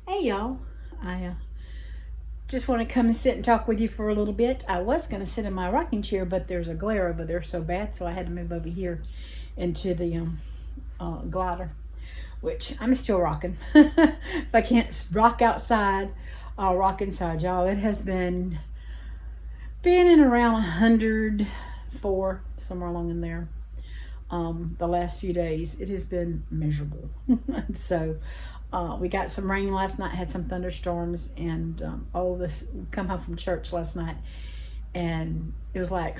Hey y'all, I just want to come and sit and talk with you for a little bit. I was going to sit in my rocking chair, but there's a glare over there so bad, so I had to move over here into the glider, which I'm still rocking. If I can't rock outside, I'll rock inside, y'all. It has been in around 104, somewhere along in there. The last few days, it has been miserable. So we got some rain last night, had some thunderstorms, and come home from church last night, and it was like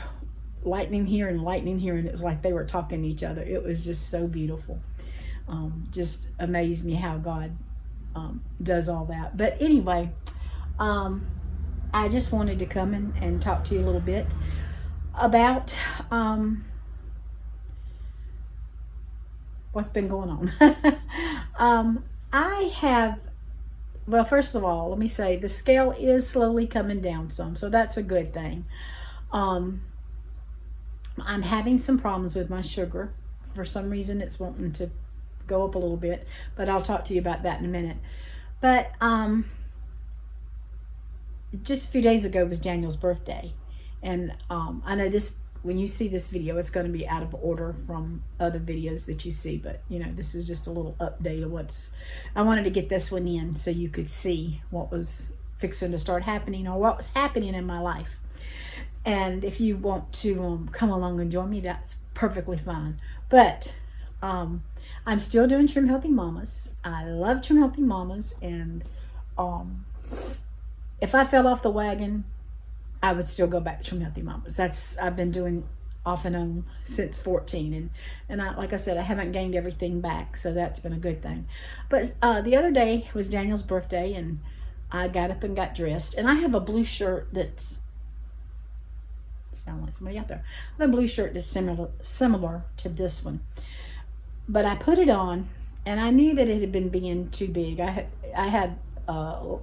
lightning here and lightning here, and it was like they were talking to each other. It was just so beautiful. Just amazed me how God does all that. But anyway, I just wanted to come and talk to you a little bit about what's been going on. Well, first of all, let me say the scale is slowly coming down some, so that's a good thing. I'm having some problems with my sugar. For some reason, it's wanting to go up a little bit, but I'll talk to you about that in a minute. But just a few days ago was Daniel's birthday, and I know this. When you see this video, it's going to be out of order from other videos that you see, but you know, this is just a little update of I wanted to get this one in so you could see what was fixing to start happening or what was happening in my life. And if you want to come along and join me, that's perfectly fine. But I'm still doing Trim Healthy Mamas. I love Trim Healthy Mamas, and if I fell off the wagon, I would still go back to Trim Healthy Mamas. I've been doing off and on since 14, and like I said, I haven't gained everything back, so that's been a good thing. But the other day was Daniel's birthday, and I got up and got dressed, and I have a blue shirt that's sound like somebody out there. I have a blue shirt that's similar to this one, but I put it on, and I knew that it had been being too big. I had a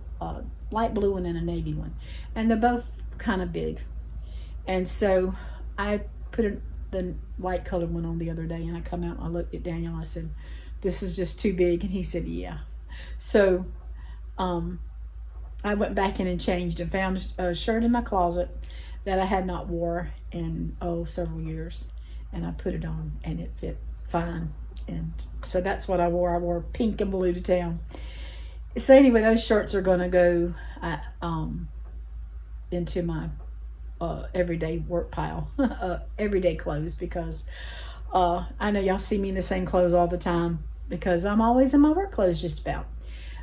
light blue one and a navy one, and they're both kind of big, and so I put the light colored one on the other day, and I come out and I looked at Daniel and I said, this is just too big, and he said yeah. So I went back in and changed and found a shirt in my closet that I had not wore in several years, and I put it on and it fit fine, and so that's what I wore. I wore pink and blue to town. So anyway, those shirts are going to go into my everyday work pile, everyday clothes, because I know y'all see me in the same clothes all the time because I'm always in my work clothes just about.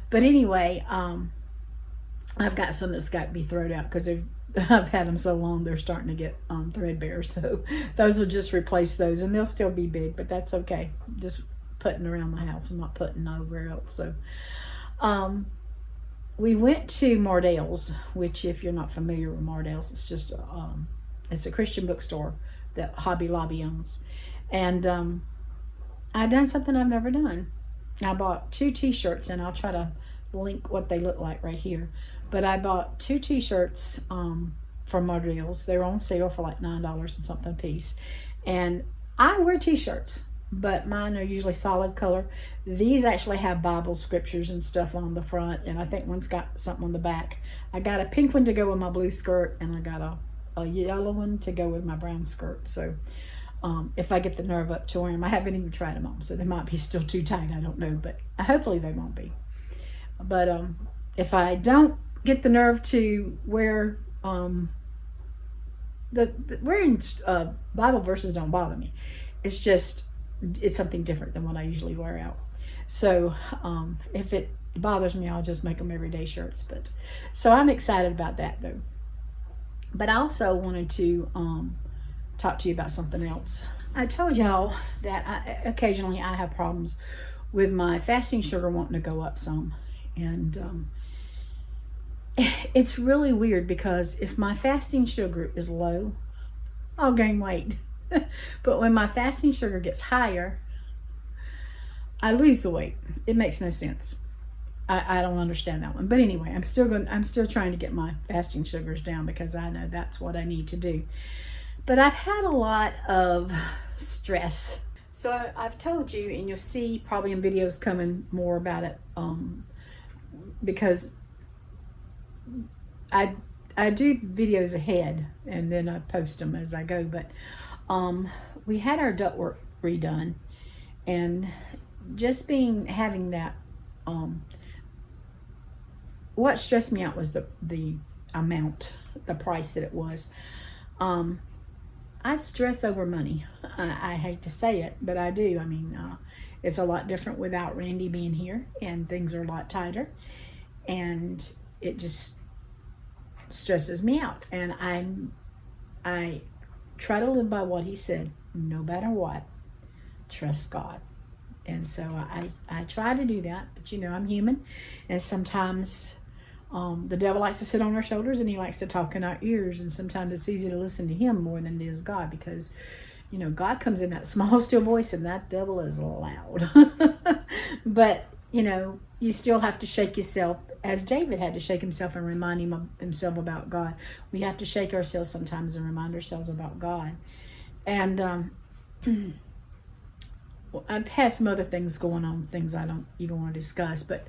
But anyway, I've got some that's got to be thrown out because I've had them so long they're starting to get threadbare. So those will just replace those, and they'll still be big, but that's okay. Just putting around the house. I'm not putting nowhere else. So we went to Mardale's, which, if you're not familiar with Mardale's, it's just it's a Christian bookstore that Hobby Lobby owns. And I done something I've never done. I bought 2 t-shirts, and I'll try to link what they look like right here. But I bought 2 t-shirts from Mardale's. They were on sale for like $9 and something a piece. And I wear t-shirts, but mine are usually solid color. These actually have Bible scriptures and stuff on the front, and I think one's got something on the back. I got a pink one to go with my blue skirt, and I got a yellow one to go with my brown skirt. So if I get the nerve up to wear them, I haven't even tried them on, so they might be still too tight, I don't know, but hopefully they won't be. But if I don't get the nerve to wear wearing Bible verses don't bother me. It's something different than what I usually wear out. So if it bothers me, I'll just make them everyday shirts. But so I'm excited about that though. But I also wanted to talk to you about something else. I told y'all that occasionally I have problems with my fasting sugar wanting to go up some, and it's really weird because if my fasting sugar is low, I'll gain weight. But when my fasting sugar gets higher, I lose the weight. It makes no sense. I don't understand that one. But anyway, I'm still trying to get my fasting sugars down because I know that's what I need to do. But I've had a lot of stress. So I've told you, and you'll see probably in videos coming more about it because I do videos ahead and then I post them as I go. But we had our ductwork redone, and just having that, what stressed me out was the amount, the price that it was. I stress over money. I hate to say it, but I do. I mean, it's a lot different without Randy being here, and things are a lot tighter, and it just stresses me out. And I try to live by what he said, no matter what. Trust God. And so I try to do that, but I'm human, and sometimes the devil likes to sit on our shoulders, and he likes to talk in our ears, and sometimes it's easy to listen to him more than it is God, because God comes in that small still voice, and that devil is loud. But you still have to shake yourself, as David had to shake himself and remind himself about God. We have to shake ourselves sometimes and remind ourselves about God. And I've had some other things going on, things I don't even want to discuss, but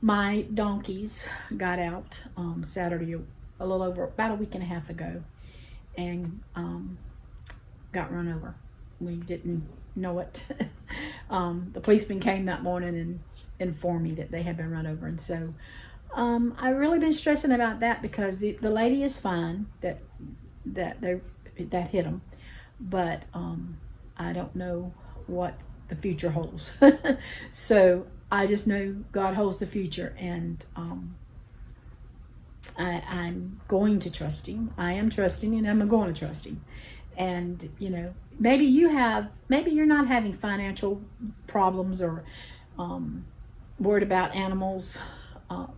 my donkeys got out Saturday, a little over about a week and a half ago, and got run over. We didn't know it. The policeman came that morning and informed me that they had been run over, and so I've really been stressing about that, because the lady is fine that hit them, but I don't know what the future holds. So I just know God holds the future, and I'm going to trust him. I am trusting, and I'm going to trust him. And maybe you're not having financial problems or worried about animals.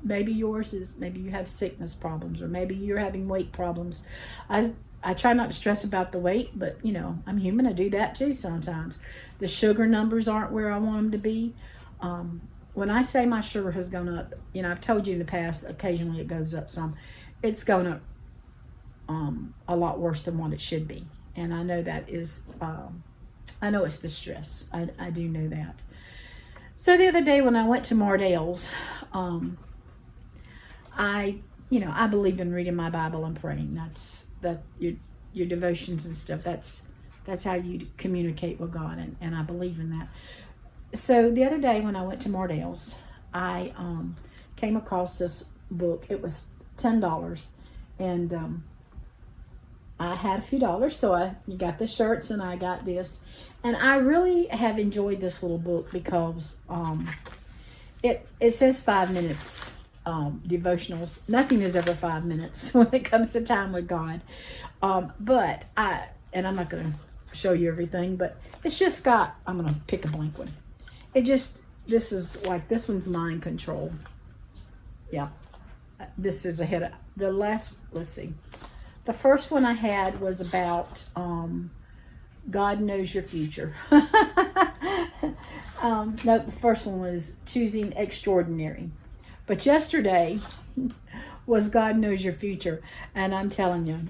Maybe yours is, maybe you have sickness problems, or maybe you're having weight problems. I try not to stress about the weight, but I'm human. I do that too sometimes. The sugar numbers aren't where I want them to be. When I say my sugar has gone up, I've told you in the past, occasionally it goes up some. It's gone up a lot worse than what it should be. And I know that is, I know it's the stress. I do know that. So the other day when I went to Mardale's, I believe in reading my Bible and praying. That your devotions and stuff. That's how you communicate with God, and I believe in that. So the other day when I went to Mardale's, I came across this book. It was $10, and I had a few dollars, so I got the shirts and I got this, and I really have enjoyed this little book, because it says 5 minutes. Devotionals. Nothing is ever 5 minutes when it comes to time with God. But I'm not going to show you everything, but it's just got, I'm going to pick a blank one. This one's mind control. Yeah. This is ahead of the last, let's see. The first one I had was about, God knows your future. No, the first one was choosing extraordinary. But yesterday was God knows your future. And I'm telling you,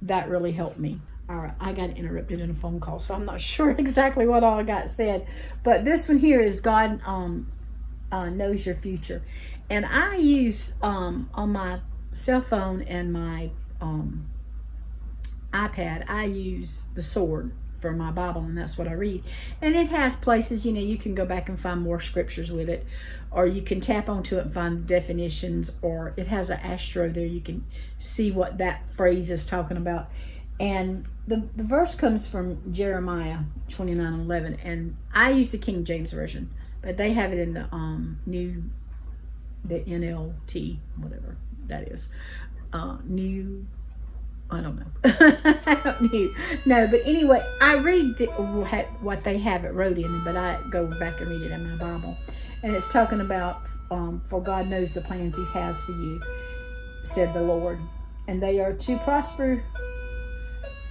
that really helped me. All right, I got interrupted in a phone call, so I'm not sure exactly what all I got said. But this one here is God knows your future. And I use, on my cell phone and my iPad, I use the sword for my Bible, and that's what I read. And it has places, you can go back and find more scriptures with it, or you can tap onto it and find the definitions, or it has an astro there. You can see what that phrase is talking about. And the verse comes from Jeremiah 29:11, and I use the King James Version, but they have it in the the NLT, whatever that is. New, I don't know. I don't know. No, but anyway, I read what they have it wrote in, but I go back and read it in my Bible. And it's talking about, for God knows the plans he has for you, said the Lord. And they are to prosper.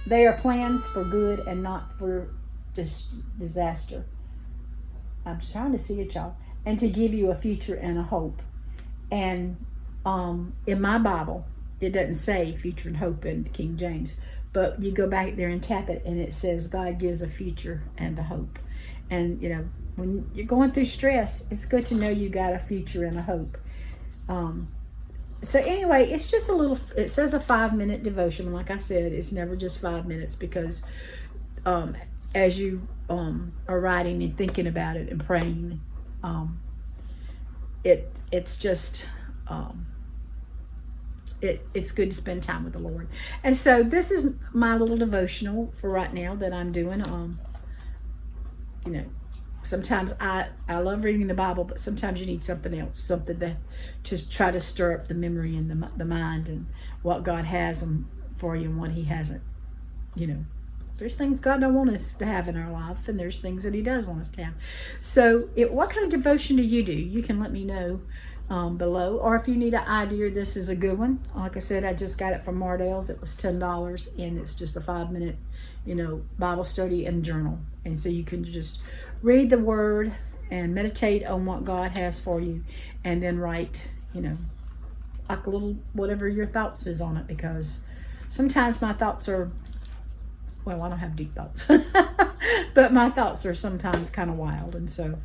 They are plans for good and not for disaster. I'm trying to see it, y'all. And to give you a future and a hope. And in my Bible, it doesn't say future and hope in King James, but you go back there and tap it, and it says God gives a future and a hope. And when you're going through stress, it's good to know you got a future and a hope. So anyway, it's just it says a 5-minute devotion. Like I said, it's never just 5 minutes, because as you are writing and thinking about it and praying, it's just it's good to spend time with the Lord. And so this is my little devotional for right now that I'm doing. Sometimes I love reading the Bible, but sometimes you need something else, something that just try to stir up the memory and the mind and what God has for you and what He hasn't. There's things God don't want us to have in our life, and there's things that He does want us to have. So what kind of devotion do? You can let me know below, or if you need an idea, this is a good one. Like I said, I just got it from Mardell's. It was $10, and it's just a 5-minute Bible study and journal. And so you can just read the Word and meditate on what God has for you, and then write like a little whatever your thoughts is on it, because sometimes my thoughts are, well, I don't have deep thoughts, but my thoughts are sometimes kind of wild. And so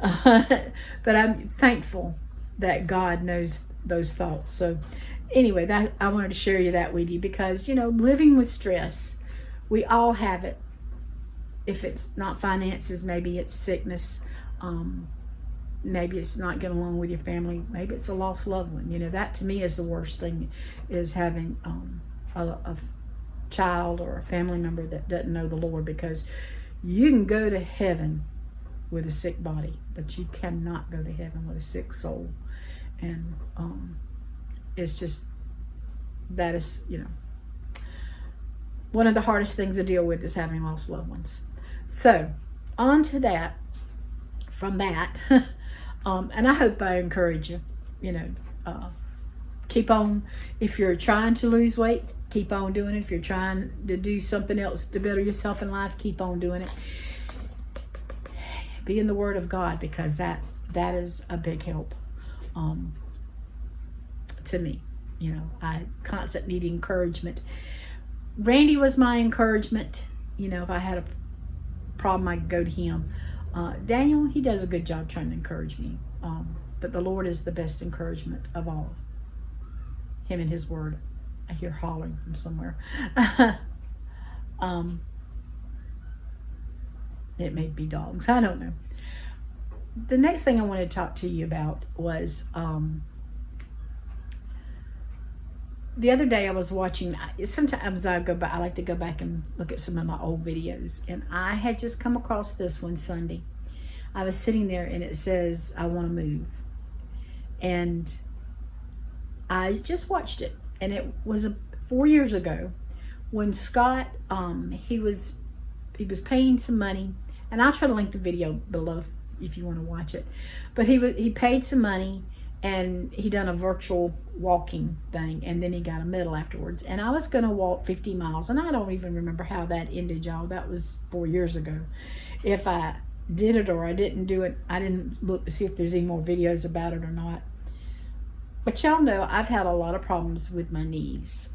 but I'm thankful that God knows those thoughts. So anyway, that I wanted to share that with you, because living with stress, we all have it. If it's not finances, maybe it's sickness, maybe it's not getting along with your family, maybe it's a lost loved one. That to me is the worst thing, is having a child or a family member that doesn't know the Lord, because you can go to heaven with a sick body, but you cannot go to heaven with a sick soul. And it's just, that is one of the hardest things to deal with, is having lost loved ones. So on to that, from that and I hope I encourage you, keep on. If you're trying to lose weight, keep on doing it. If you're trying to do something else to better yourself in life, keep on doing it. Be in the Word of God, because that is a big help to me. I constantly need encouragement. Randy was my encouragement. If I had a problem, I could go to him. Daniel, he does a good job trying to encourage me. But the Lord is the best encouragement of all. Him and His Word. I hear hollering from somewhere. It may be dogs. I don't know. The next thing I wanted to talk to you about was the other day I was watching. Sometimes I like to go back and look at some of my old videos, and I had just come across this one Sunday. I was sitting there, and it says, "I want to move," and I just watched it. And it was 4 years ago when Scott, he was paying some money, and I'll try to link the video below if you want to watch it. But he paid some money, and he done a virtual walking thing, and then he got a medal afterwards. And I was going to walk 50 miles, and I don't even remember how that ended, y'all. That was 4 years ago. If I did it or I didn't do it, I didn't look to see if there's any more videos about it or not. But y'all know I've had a lot of problems with my knees.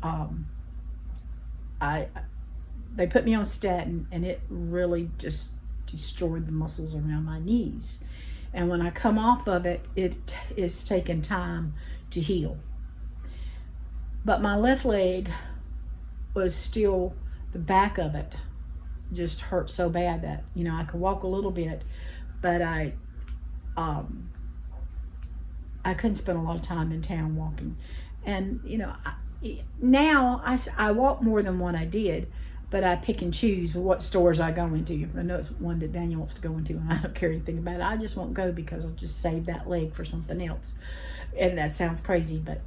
They put me on statin, and it really just destroyed the muscles around my knees. And when I come off of it, it is taking time to heal. But my left leg was still, the back of it just hurt so bad that I could walk a little bit, but I couldn't spend a lot of time in town walking. And now I walk more than what I did, but I pick and choose what stores I go into. I know it's one that Daniel wants to go into, and I don't care anything about it. I just won't go because I'll just save that leg for something else. And that sounds crazy, but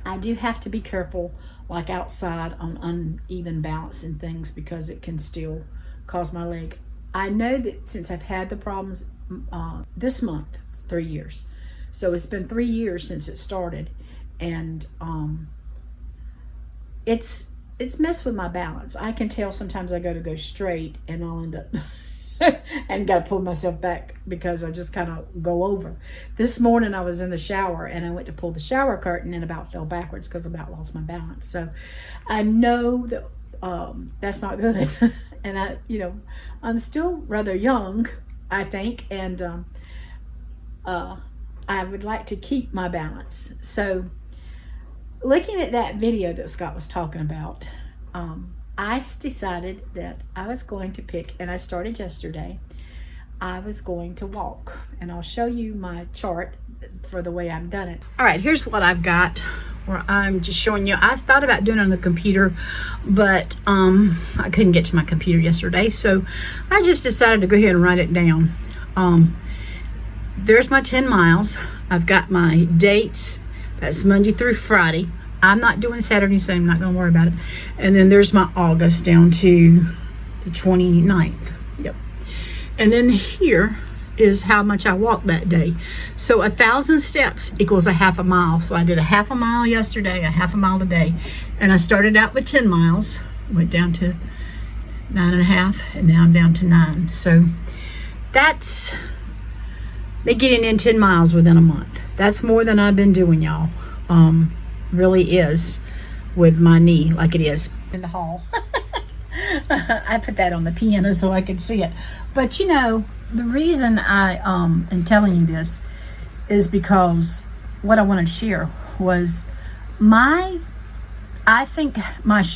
I do have to be careful, like outside, on uneven balance and things, because it can still cause my leg. I know that since I've had the problems this month, 3 years. So it's been 3 years since it started, and it's messed with my balance. I can tell sometimes I go straight, and I'll end up and got to pull myself back because I just kind of go over. This morning I was in the shower, and I went to pull the shower curtain and about fell backwards because I about lost my balance. So I know that that's not good. And I'm still rather young, I think, and I would like to keep my balance. So looking at that video that Scott was talking about, I decided that I was going to pick, and I started yesterday, I was going to walk, and I'll show you my chart for the way I've done it. All right, here's what I've got where I'm just showing you. I thought about doing it on the computer, but I couldn't get to my computer yesterday, so I just decided to go ahead and write it down. There's my 10 miles. I've got my dates. That's Monday through Friday. I'm not doing Saturday, so I'm not going to worry about it. And then there's my August down to the 29th. Yep. And then here is how much I walked that day. So 1,000 steps equals a half a mile. So I did a half a mile yesterday, a half a mile today. And I started out with 10 miles, went down to 9.5, and now I'm down to 9. So that's me getting in 10 miles within a month. That's more than I've been doing, y'all. Really is, with my knee like it is. In the hall. I put that on the piano so I could see it. But you know, the reason I am telling you this is because what I wanted to share was I think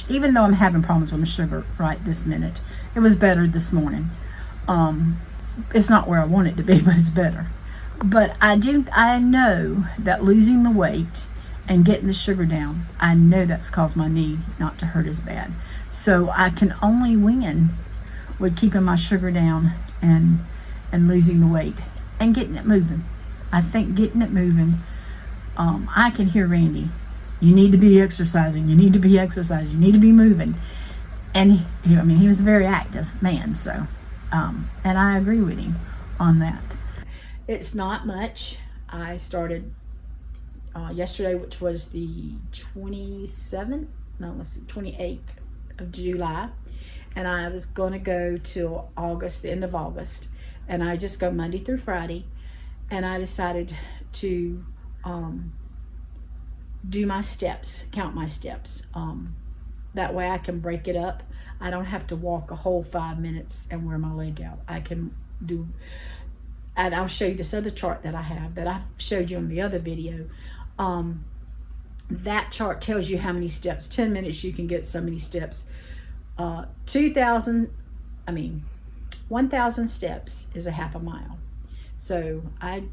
even though I'm having problems with my sugar right this minute, it was better this morning. It's not where I want it to be, but it's better. But I know that losing the weight and getting the sugar down, I know that's caused my knee not to hurt as bad. So I can only win with keeping my sugar down and losing the weight and getting it moving. I think getting it moving, I can hear Randy, you need to be exercising, you need to be exercising, you need to be moving. And he was a very active man, so, and I agree with him on that. It's not much. I started yesterday, which was the 28th of July, and I was going to go till August, the end of August, and I just go Monday through Friday, and I decided to do my steps, count my steps. That way I can break it up. I don't have to walk a whole 5 minutes and wear my leg out. I can do, and I'll show you this other chart that I have that I showed you in the other video. That chart tells you how many steps. 10 minutes you can get so many steps. 1,000 steps is a half a mile. So I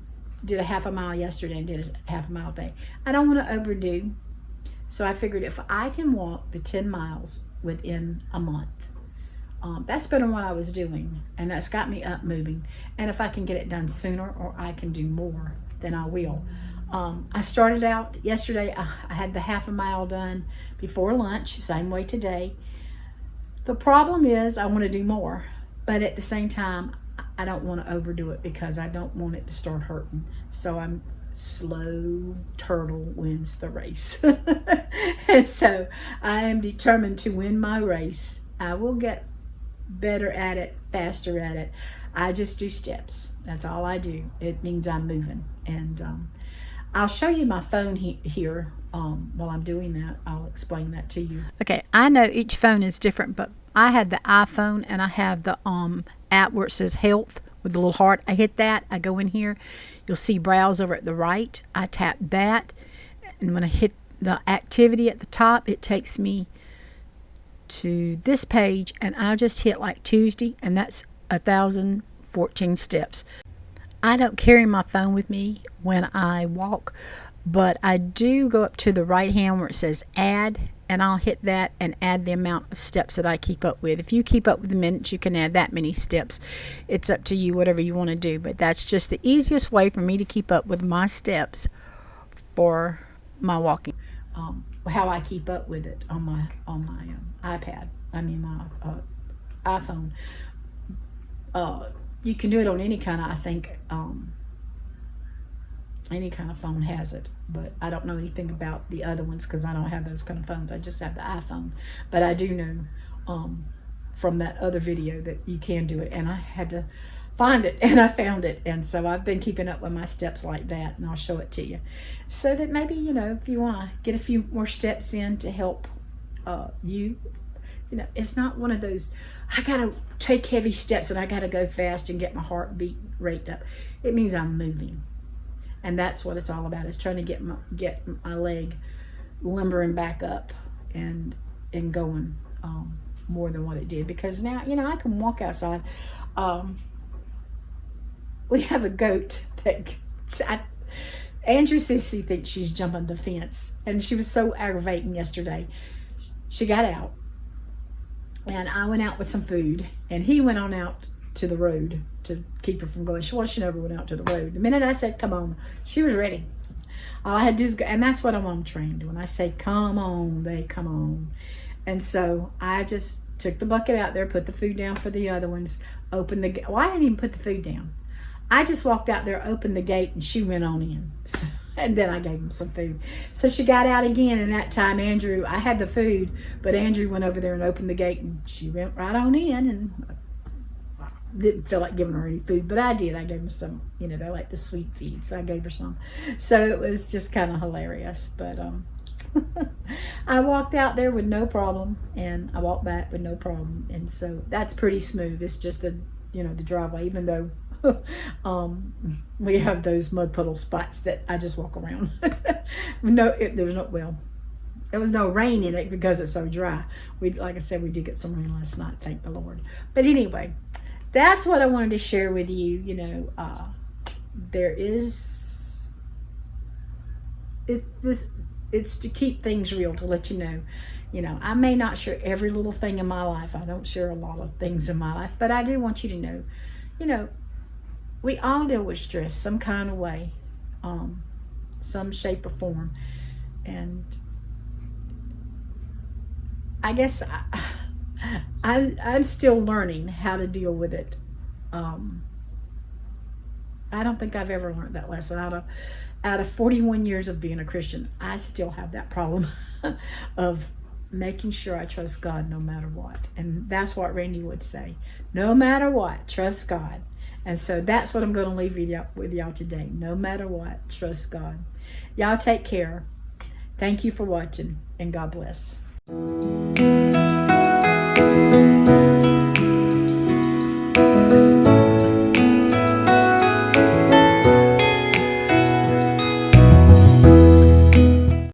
did a half a mile yesterday and did a half a mile today. I don't want to overdo, so I figured if I can walk the 10 miles within a month, that's better than what I was doing, and that's got me up moving. And if I can get it done sooner, or I can do more, then I will. I started out yesterday, I had the half a mile done before lunch, same way today. The problem is I want to do more, but at the same time, I don't want to overdo it because I don't want it to start hurting. So I'm slow turtle wins the race. And so I am determined to win my race. I will get better at it, faster at it. I just do steps. That's all I do. It means I'm moving. And I'll show you my phone here while I'm doing that. I'll explain that to you. Okay, I know each phone is different, but I have the iPhone and I have the app where it says health with the little heart. I hit that. I go in here. You'll see browse over at the right. I tap that, and when I hit the activity at the top, it takes me to this page, and I'll just hit like Tuesday, and that's 1,014 steps. I don't carry my phone with me when I walk, but I do go up to the right hand where it says add, and I'll hit that and add the amount of steps that I keep up with. If you keep up with the minutes, you can add that many steps. It's up to you, whatever you want to do, but that's just the easiest way for me to keep up with my steps for my walking. How I keep up with it on my iPad, my iPhone. You can do it on any kind of, I think, any kind of phone has it, but I don't know anything about the other ones because I don't have those kind of phones. I just have the iPhone. But I do know from that other video that you can do it, and I had to find it, and I found it, and so I've been keeping up with my steps like that, and I'll show it to you so that maybe, if you want to get a few more steps in to help you it's not one of those, I got to take heavy steps and I got to go fast and get my heartbeat rate up. It means I'm moving. And that's what it's all about, is trying to get my leg lumbering back up and going more than what it did. Because now, I can walk outside. We have a goat that Andrew says he thinks she's jumping the fence. And she was so aggravating yesterday. She got out. And I went out with some food. And he went on out to the road to keep her from going. She never went out to the road. The minute I said, come on, she was ready. All I had to do is go. And that's what I'm trained. When I say, come on, they come on. And so I just took the bucket out there, put the food down for the other ones, opened the gate. Well, I didn't even put the food down. I just walked out there, opened the gate, and she went on in. So, and then I gave him some food. So she got out again, and that time I had the food, but Andrew went over there and opened the gate, and she went right on in, and I didn't feel like giving her any food, but I did. I gave her some, they like the sweet feed, so I gave her some. So it was just kind of hilarious, but I walked out there with no problem, and I walked back with no problem, and so that's pretty smooth. It's just the driveway, even though we have those mud puddle spots that I just walk around. There was no rain in it because it's so dry. Like I said, we did get some rain last night, thank the Lord. But anyway, that's what I wanted to share with you. It's to keep things real, to let you know. I may not share every little thing in my life. I don't share a lot of things in my life, but I do want you to know, we all deal with stress some kind of way, some shape or form. And I guess I'm still learning how to deal with it. I don't think I've ever learned that lesson. Out of 41 years of being a Christian, I still have that problem of making sure I trust God no matter what. And that's what Randy would say. No matter what, trust God. And so that's what I'm going to leave with y'all today. No matter what, trust God. Y'all take care. Thank you for watching, and God bless.